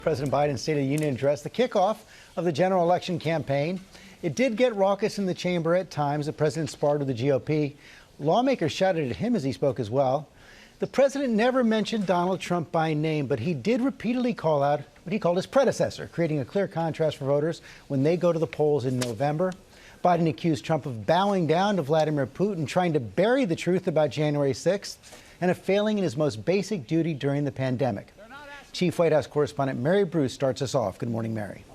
President Biden's State of the Union address, the kickoff of the general election campaign. It did get raucous in the chamber at times. The president sparred with the GOP. Lawmakers shouted at him as he spoke as well. The president never mentioned Donald Trump by name, but he did repeatedly call out what he called his predecessor, creating a clear contrast for voters when they go to the polls in November. Biden accused Trump of bowing down to Vladimir Putin, trying to bury the truth about January 6th, and of failing in his most basic duty during the pandemic. Chief White House correspondent Mary Bruce starts us off. Good morning, Mary.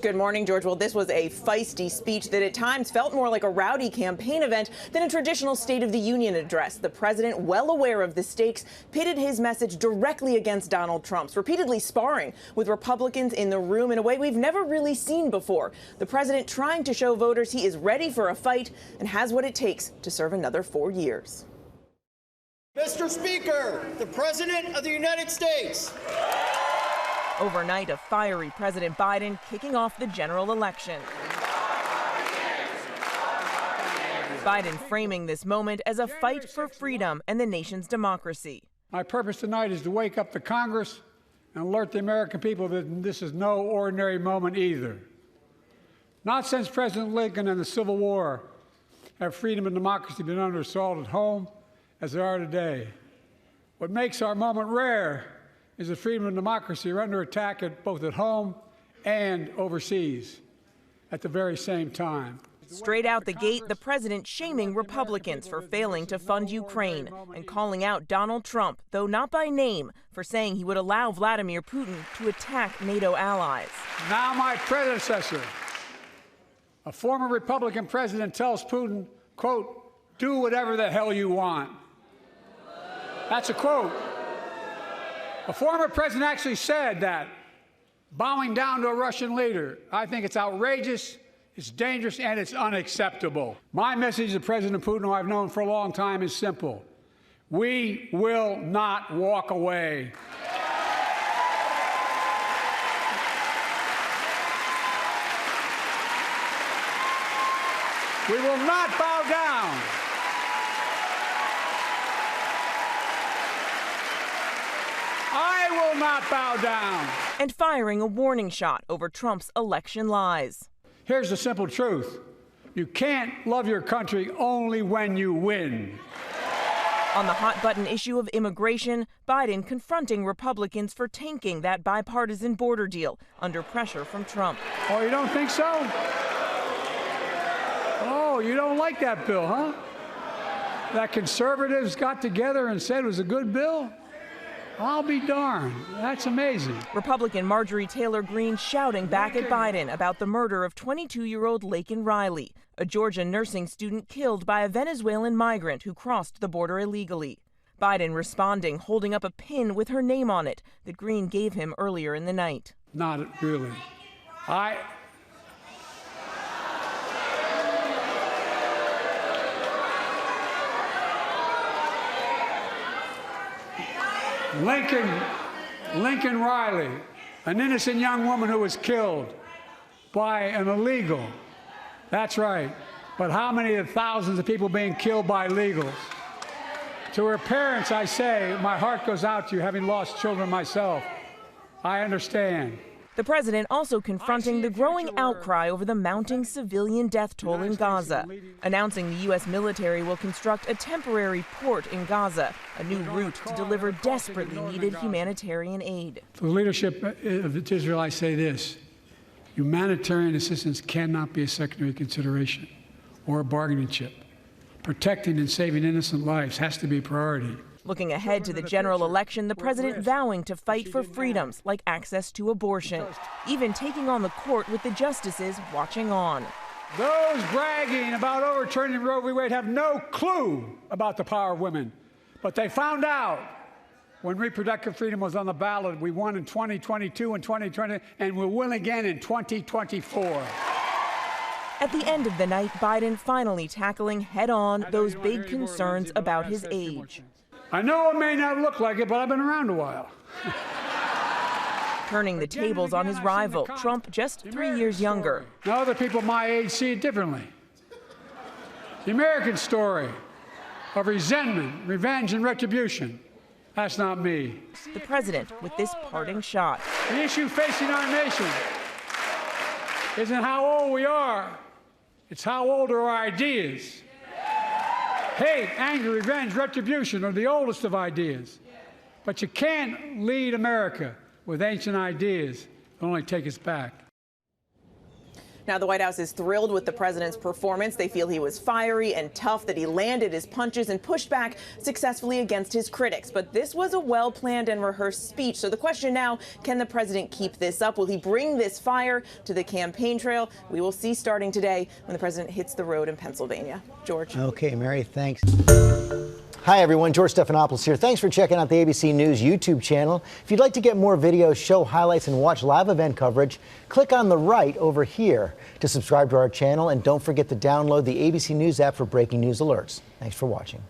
Good morning, George. Well, this was a feisty speech that at times felt more like a rowdy campaign event than a traditional State of the Union address. The president, well aware of the stakes, pitted his message directly against Donald Trump's, repeatedly sparring with Republicans in the room in a way we've never really seen before. The president trying to show voters he is ready for a fight and has what it takes to serve another 4 years. Mr. Speaker, the President of the United States. Overnight, a fiery President Biden kicking off the general election. Biden framing this moment as a fight for freedom and the nation's democracy. My purpose tonight is to wake up the Congress and alert the American people that this is no ordinary moment either. Not since President Lincoln and the Civil War have freedom and democracy been under assault at home as they are today. What makes our moment rare is that freedom and democracy are under attack both at home and overseas at the very same time. Straight out the gate, the president shaming Republicans for failing to fund Ukraine and calling out Donald Trump, though not by name, for saying he would allow Vladimir Putin to attack NATO allies. Now my predecessor, a former Republican president, tells Putin, quote, "Do whatever the hell you want." That's a quote. A former president actually said that, bowing down to a Russian leader. I think it's outrageous, it's dangerous, and it's unacceptable. My message to President Putin, who I've known for a long time, is simple. We will not walk away. We will not bow down. I will not bow down. And firing a warning shot over Trump's election lies. Here's the simple truth. You can't love your country only when you win. On the hot-button issue of immigration, Biden confronting Republicans for tanking that bipartisan border deal under pressure from Trump. Oh, you don't think so? Oh, you don't like that bill, huh? That conservatives got together and said it was a good bill? I'll be darned. That's amazing. Republican Marjorie Taylor Greene shouting back at Biden about the murder of 22-year-old Laken Riley, a Georgia nursing student killed by a Venezuelan migrant who crossed the border illegally. Biden responding, holding up a pin with her name on it that Greene gave him earlier in the night. Not really. Lincoln Riley, an innocent young woman who was killed by an illegal. That's right. But how many of the thousands of people being killed by illegals? To her parents, I say, my heart goes out to you, having lost children myself. I understand. The president also confronting the growing outcry over the mounting civilian death toll in Gaza, announcing the U.S. military will construct a temporary port in Gaza, a new route to deliver desperately needed humanitarian aid. For the leadership of Israel, I say this. Humanitarian assistance cannot be a secondary consideration or a bargaining chip. Protecting and saving innocent lives has to be a priority. Looking ahead to the general election, the president vowing to fight for freedoms like access to abortion, even taking on the court with the justices watching on. Those bragging about overturning Roe v. Wade have no clue about the power of women. But they found out when reproductive freedom was on the ballot. We won in 2022 and 2020, and we'll win again in 2024. At the end of the night, Biden finally tackling head-on those big concerns about his age. I know it may not look like it, but I've been around a while. Turning the tables on his rival, Trump just 3 years younger. Now other people my age see it differently. The American story of resentment, revenge, and retribution. That's not me. The president with this parting shot. The issue facing our nation isn't how old we are, it's how old are our ideas. Hate, anger, revenge, retribution are the oldest of ideas. But you can't lead America with ancient ideas. It'll only take us back. Now, the White House is thrilled with the president's performance. They feel he was fiery and tough, that he landed his punches and pushed back successfully against his critics. But this was a well-planned and rehearsed speech. So the question now, can the president keep this up? Will he bring this fire to the campaign trail? We will see starting today when the president hits the road in Pennsylvania. George. Okay, Mary, thanks. Hi, everyone. George Stephanopoulos here. Thanks for checking out the ABC News YouTube channel. If you'd like to get more videos, show highlights, and watch live event coverage, click on the right over here to subscribe to our channel. And don't forget to download the ABC News app for breaking news alerts. Thanks for watching.